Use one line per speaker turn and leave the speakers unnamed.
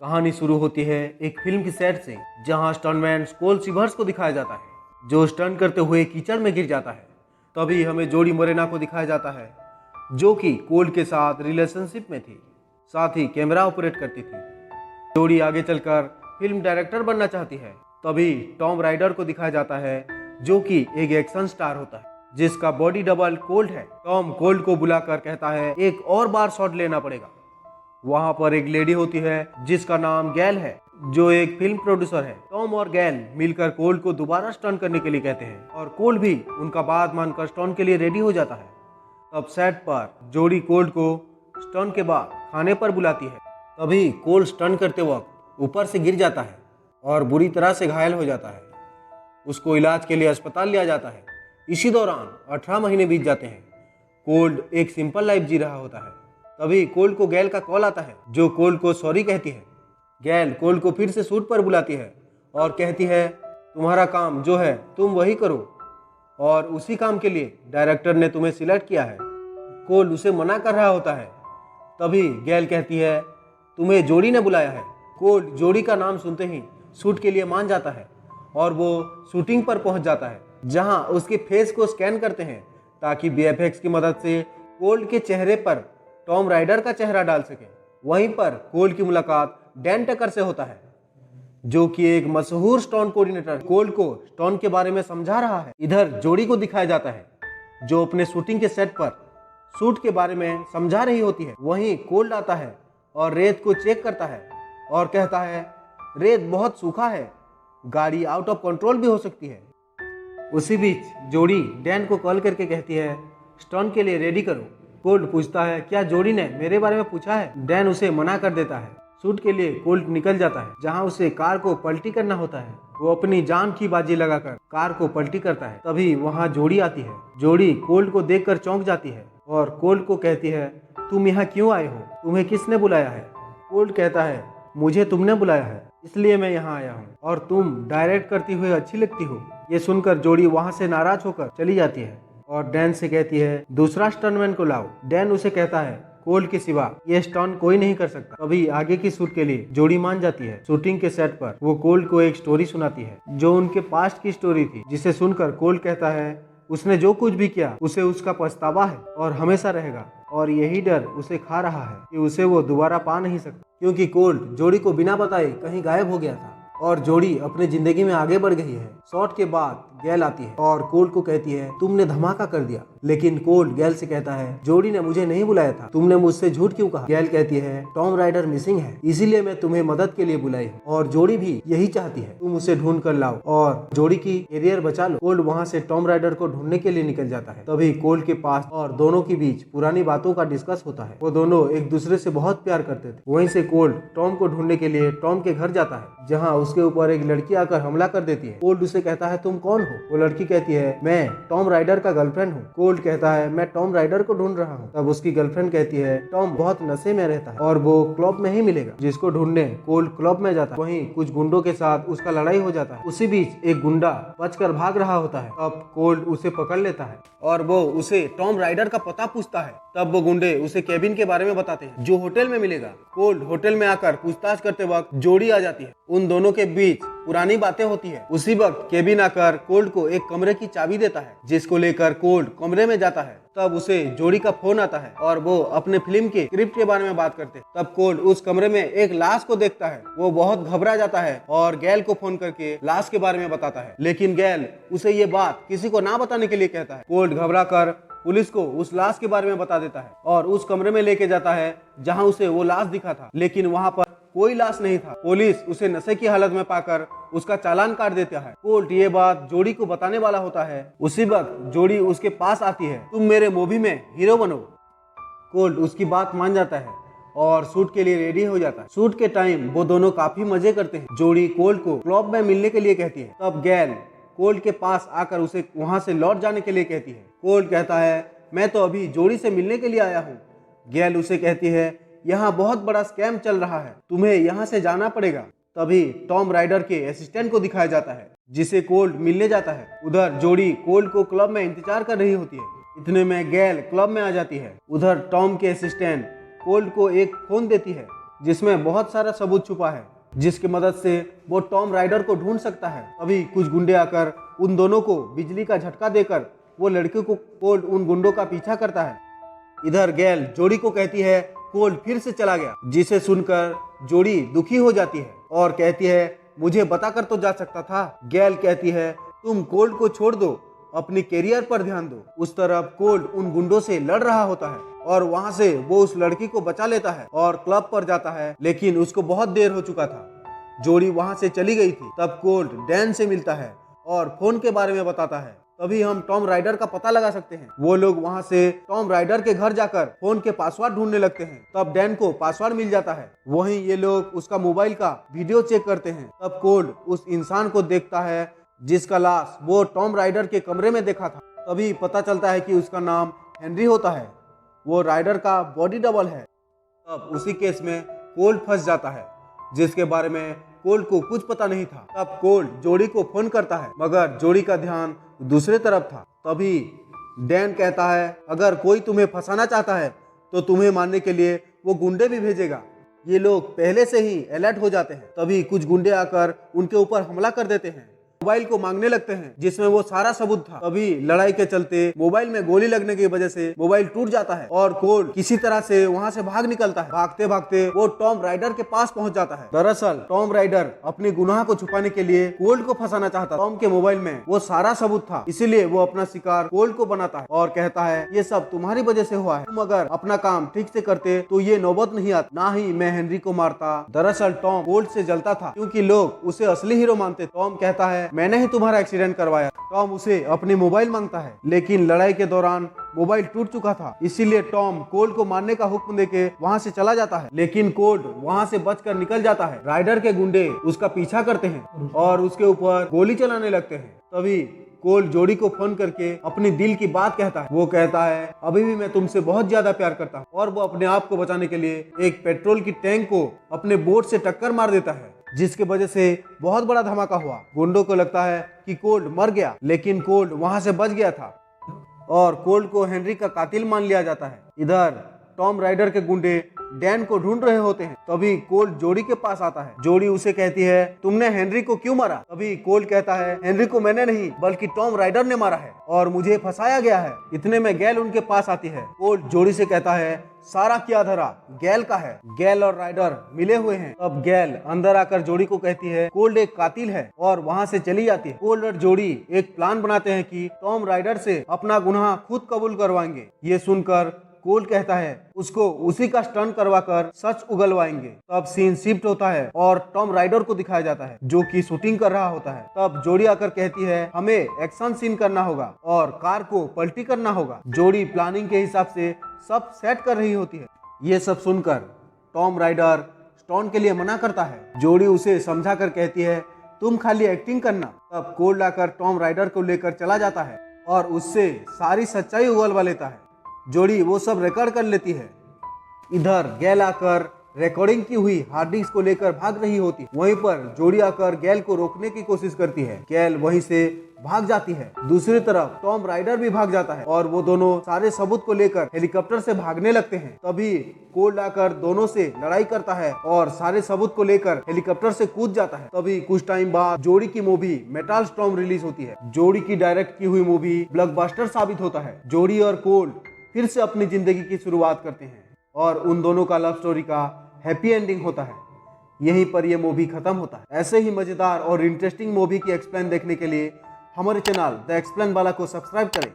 कहानी शुरू होती है एक फिल्म की सेट से, जहां स्टंटमैन कोल सिवर्स को दिखाया जाता है जो स्टंट करते हुए कीचड़ में गिर जाता है। तभी हमें जोडी मोरेना को दिखाया जाता है जो कि कोल के साथ रिलेशनशिप में थी, साथ ही कैमरा ऑपरेट करती थी। जोडी आगे चलकर फिल्म डायरेक्टर बनना चाहती है। तभी टॉम राइडर को दिखाया जाता है जो कि एक एक्शन स्टार होता है जिसका बॉडी डबल कोल्ड है। टॉम कोल्ड को बुलाकर कहता है एक और बार शॉट लेना पड़ेगा। वहां पर एक लेडी होती है जिसका नाम गैल है जो एक फिल्म प्रोड्यूसर है। टॉम और गैल मिलकर कोल्ड को दोबारा स्टंट करने के लिए कहते हैं और कोल्ड भी उनका बात मानकर स्टंट के लिए रेडी हो जाता है। तब सेट पर जोडी कोल्ड को स्टंट के बाद खाने पर बुलाती है। तभी कोल्ड स्टंट करते वक्त ऊपर से गिर जाता है और बुरी तरह से घायल हो जाता है। उसको इलाज के लिए अस्पताल लिया जाता है। इसी दौरान 18 महीने बीत जाते हैं। कोल्ड एक सिंपल लाइफ जी रहा होता है। तभी कोल्ड को गैल का कॉल आता है जो कोल्ड को सॉरी कहती है। गैल कोल्ड को फिर से शूट पर बुलाती है और कहती है तुम्हारा काम जो है तुम वही करो और उसी काम के लिए डायरेक्टर ने तुम्हें सिलेक्ट किया है। कोल्ड उसे मना कर रहा होता है। तभी गैल कहती है तुम्हें जोडी ने बुलाया है। कोल्ड जोडी का नाम सुनते ही शूट के लिए मान जाता है और वो शूटिंग पर पहुंच जाता है जहां उसके फेस को स्कैन करते हैं ताकि वीएफएक्स की मदद से कोल्ड के चेहरे पर टॉम राइडर का चेहरा डाल सके। वहीं पर कोल्ड की मुलाकात डैन टकर से होता है जो कि एक मशहूर स्टंट कोऑर्डिनेटर कोल्ड को स्टंट के बारे में समझा रहा है। इधर जोडी को दिखाया जाता है जो अपने शूटिंग के सेट पर शूट के बारे में समझा रही होती है। वहीं कोल्ड आता है और रेत को चेक करता है और कहता है रेत बहुत सूखा है, गाड़ी आउट ऑफ कंट्रोल भी हो सकती है। उसी बीच जोडी डैन को कॉल करके कहती है स्टंट के लिए रेडी करो। कोल्ड पूछता है क्या जोडी ने मेरे बारे में पूछा है। डैन उसे मना कर देता है। शूट के लिए कोल्ड निकल जाता है जहां उसे कार को पलटी करना होता है। वो अपनी जान की बाजी लगाकर कार को पलटी करता है। तभी वहां जोडी आती है। जोडी कोल्ड को देखकर चौंक जाती है और कोल्ड को कहती है तुम यहाँ क्यों आए हो, तुम्हें किसने बुलाया है। कोल्ड कहता है मुझे तुमने बुलाया है इसलिए मैं यहाँ आया हूँ और तुम डायरेक्ट करती हुई अच्छी लगती हो। ये सुनकर जोडी वहाँ से नाराज होकर चली जाती है और डैन से कहती है दूसरा स्टंटमैन को लाओ। डैन उसे कहता है कोल्ड के सिवा ये स्टंट कोई नहीं कर सकता। तभी आगे की शूट के लिए जोडी मान जाती है। शूटिंग के सेट पर वो कोल्ड को एक स्टोरी सुनाती है जो उनके पास्ट की स्टोरी थी, जिसे सुनकर कोल्ड कहता है उसने जो कुछ भी किया उसे उसका पछतावा है और हमेशा रहेगा और यही डर उसे खा रहा है कि उसे वो दोबारा पा नहीं सकता, क्योंकि कोल्ड जोडी को बिना बताए कहीं गायब हो गया था और जोडी अपने जिंदगी में आगे बढ़ गई है। शॉट के बाद गैल आती है और कोल्ड को कहती है तुमने धमाका कर दिया। लेकिन कोल्ड गैल से कहता है जोडी ने मुझे नहीं बुलाया था, तुमने मुझसे झूठ क्यों कहा। गैल कहती है टॉम राइडर मिसिंग है इसीलिए मैं तुम्हें मदद के लिए बुलाई हूँ और जोडी भी यही चाहती है तुम उसे ढूंढ कर लाओ और जोडी की कैरियर बचा लो। कोल्ड वहाँ से टॉम राइडर को ढूंढने के लिए निकल जाता है। तभी कोल्ड के पास और दोनों के बीच पुरानी बातों का डिस्कस होता है। वो दोनों एक दूसरे से बहुत प्यार करते थे। वहीं से कोल्ड टॉम को ढूंढने के लिए टॉम के घर जाता है जहाँ उसके ऊपर एक लड़की आकर हमला कर देती है। कोल्ड उसे कहता है तुम कौन हो। वो लड़की कहती है मैं टॉम राइडर का गर्लफ्रेंड हूँ। कोल्ड कहता है मैं टॉम राइडर को ढूंढ रहा हूँ। तब उसकी गर्लफ्रेंड कहती है टॉम बहुत नशे में रहता है और वो क्लब में ही मिलेगा। जिसको ढूंढने कोल्ड क्लब में जाता है। वहीं कुछ गुंडों के साथ उसका लड़ाई हो जाता है। उसी बीच एक गुंडा बचकर भाग रहा होता है। तब कोल्ड उसे पकड़ लेता है और वो उसे टॉम राइडर का पता पूछता है। तब वो गुंडे उसे केबिन के बारे में बताते हैं जो होटल में मिलेगा। कोल्ड होटल में आकर पूछताछ करते वक्त जोडी आ जाती है। उन दोनों के बीच पुरानी बातें होती है। उसी वक्त केबिन आकर कोल्ड को एक कमरे की चाबी देता है जिसको लेकर कोल्ड कमरे में जाता है। तब उसे जोडी का फोन आता है और वो अपने फिल्म के स्क्रिप्ट के बारे में बात करते हैं। तब कोल्ड उस कमरे में एक लाश को देखता है। वो बहुत घबरा जाता है और गैल को फोन करके लाश के बारे में बताता है, लेकिन गैल उसे ये बात किसी को ना बताने के लिए कहता है। कोल्ड घबरा कर पुलिस को उस लाश के बारे में बता देता है और उस कमरे में लेके जाता है जहां उसे वो लाश दिखा था, लेकिन वहां पर कोई लाश नहीं था। पुलिस उसे नशे की हालत में पाकर उसका चालान काट देता है। कोल्ड ये बात जोडी को बताने वाला होता है। उसी वक्त जोडी उसके पास आती है। तुम मेरे मूवी में हीरो बनो। कोल्ड उसकी बात मान जाता है और शूट के लिए रेडी हो जाता है। शूट के टाइम वो दोनों काफी मजे करते हैं। जोडी कोल्ड को क्लब में मिलने के लिए कहती है। तब गैल कोल्ड के पास आकर उसे वहां से लौट जाने के लिए कहती है। कोल्ड कहता है मैं तो अभी जोडी से मिलने के लिए आया हूँ। गैल उसे कहती है यहाँ बहुत बड़ा स्कैम चल रहा है, तुम्हें यहाँ से जाना पड़ेगा। तभी टॉम राइडर के असिस्टेंट को दिखाया जाता है जिसे कोल्ड मिलने जाता है। उधर जोडी कोल्ड को क्लब में इंतजार कर रही होती है। इतने में गैल क्लब में आ जाती है। उधर टॉम के असिस्टेंट कोल्ड को एक फोन देती है जिसमें बहुत सारा सबूत छुपा है, जिसकी मदद से वो टॉम राइडर को ढूंढ सकता है। अभी कुछ गुंडे आकर उन दोनों को बिजली का झटका देकर वो लड़की को कोल्ड उन गुंडों का पीछा करता है। इधर गैल जोड़ी को कहती है कोल्ड फिर से चला गया, जिसे सुनकर जोड़ी दुखी हो जाती है और कहती है मुझे बताकर तो जा सकता था। गैल कहती है तुम कोल्ड को छोड़ दो, अपनी कैरियर पर ध्यान दो। उस तरफ कोल्ड उन गुंडों से लड़ रहा होता है और वहां से वो उस लड़की को बचा लेता है और क्लब पर जाता है, लेकिन उसको बहुत देर हो चुका था। जोड़ी वहां से चली गई थी। तब कोल्ड डैन से मिलता है और फोन के बारे में बताता है। तभी हम टॉम राइडर का पता लगा सकते हैं। वो लोग वहां से टॉम राइडर के घर जाकर फोन के पासवर्ड ढूंढने लगते हैं। तब डैन को पासवर्ड मिल जाता है। वहीं ये लोग उसका मोबाइल का वीडियो चेक करते हैं। तब कोल्ड उस इंसान को देखता है जिसका लाश वो टॉम राइडर के कमरे में देखा था। तभी पता चलता है कि उसका नाम हेनरी होता है, वो राइडर का बॉडी डबल है। तब उसी केस में कोल्ड फंस जाता है, जिसके बारे में कोल्ड को कुछ पता नहीं था। तब कोल्ड जोड़ी को फोन करता है, मगर जोड़ी का ध्यान दूसरे तरफ था। तभी डैन कहता है अगर कोई तुम्हें फंसाना चाहता है तो तुम्हें मारने के लिए वो गुंडे भी भेजेगा। ये लोग पहले से ही अलर्ट हो जाते हैं। तभी कुछ गुंडे आकर उनके ऊपर हमला कर देते हैं, मोबाइल को मांगने लगते हैं जिसमें वो सारा सबूत था। तभी लड़ाई के चलते मोबाइल में गोली लगने की वजह से मोबाइल टूट जाता है और कोल्ड किसी तरह से वहां से भाग निकलता है। भागते भागते वो टॉम राइडर के पास पहुंच जाता है। दरअसल टॉम राइडर अपनी गुनाह को छुपाने के लिए कोल्ड को फंसाना चाहता। टॉम के मोबाइल में वो सारा सबूत था, इसीलिए वो अपना शिकार कोल्ड को बनाता है और कहता है ये सब तुम्हारी वजह से हुआ है, तुम अगर अपना काम ठीक से करते तो ये नौबत नहीं आती, ना ही मैं हेनरी को मारता। दरअसल टॉम कोल्ड से जलता था क्योंकि लोग उसे असली हीरो मानते। टॉम कहता है मैंने ही तुम्हारा एक्सीडेंट करवाया। टॉम उसे अपनी मोबाइल मांगता है, लेकिन लड़ाई के दौरान मोबाइल टूट चुका था, इसीलिए टॉम कोल्ड को मारने का हुक्म देके वहां से चला जाता है। लेकिन कोल्ड वहां से बचकर निकल जाता है। राइडर के गुंडे उसका पीछा करते हैं और उसके ऊपर गोली चलाने लगते हैं। तभी कोल्ड जोड़ी को फोन करके अपनी दिल की बात कहता है। वो कहता है अभी भी मैं तुमसे बहुत ज्यादा प्यार करता हूँ, और वो अपने आप को बचाने के लिए एक पेट्रोल की टैंक को अपने बोट से टक्कर मार देता है, जिसके वजह से बहुत बड़ा धमाका हुआ। गुंडों को लगता है कि कोल्ड मर गया, लेकिन कोल्ड वहां से बच गया था और कोल्ड को हेनरी का कातिल मान लिया जाता है। इधर टॉम राइडर के गुंडे डैन को ढूंढ रहे होते हैं। तभी कोल्ड जोड़ी के पास आता है। जोड़ी उसे कहती है तुमने हेनरी को क्यों मारा? तभी कोल्ड कहता है हेनरी को मैंने नहीं बल्कि टॉम राइडर ने मारा है और मुझे फंसाया गया है। इतने में गैल उनके पास आती है। कोल्ड जोड़ी से कहता है सारा क्या धरा गैल का है, गैल और राइडर मिले हुए हैं। अब गैल अंदर आकर जोड़ी को कहती है कोल्ड एक कातिल है और वहां से चली जाती है। कोल्ड और जोड़ी एक प्लान बनाते हैं कि टॉम राइडर से अपना गुनाह खुद कबूल करवाएंगे। ये सुनकर कोल्ड कहता है उसको उसी का स्टंट करवाकर सच उगलवाएंगे। तब सीन शिफ्ट होता है और टॉम राइडर को दिखाया जाता है जो कि शूटिंग कर रहा होता है। तब जोड़ी आकर कहती है हमें एक्शन सीन करना होगा और कार को पलटी करना होगा। जोड़ी प्लानिंग के हिसाब से सब सेट कर रही होती है। ये सब सुनकर टॉम राइडर स्टंट के लिए मना करता है। जोड़ी उसे समझा कर कहती है तुम खाली एक्टिंग करना। तब कोल्ड आकर टॉम राइडर को लेकर चला जाता है और उससे सारी सच्चाई उगलवा लेता है। जोड़ी वो सब रिकॉर्ड कर लेती है। इधर गैल आकर रिकॉर्डिंग की हुई हार्ड डिस्क को लेकर भाग रही होती है। वहीं पर जोड़ी आकर गैल को रोकने की कोशिश करती है। गैल वहीं से भाग जाती है। दूसरी तरफ टॉम राइडर भी भाग जाता है और वो दोनों सारे सबूत को लेकर हेलीकॉप्टर से भागने लगते हैं। तभी कोल्ड आकर दोनों से लड़ाई करता है और सारे सबूत को लेकर हेलीकॉप्टर से कूद जाता है। तभी कुछ टाइम बाद जोड़ी की मूवी मेटल स्टॉर्म रिलीज होती है। जोड़ी की डायरेक्ट की हुई मूवी ब्लॉकबस्टर साबित होता है। जोड़ी और कोल्ड फिर से अपनी जिंदगी की शुरुआत करते हैं और उन दोनों का लव स्टोरी का हैप्पी एंडिंग होता है। यहीं पर यह मूवी खत्म होता है। ऐसे ही मजेदार और इंटरेस्टिंग मूवी की एक्सप्लेन देखने के लिए हमारे चैनल द एक्सप्लेन वाला को सब्सक्राइब करें।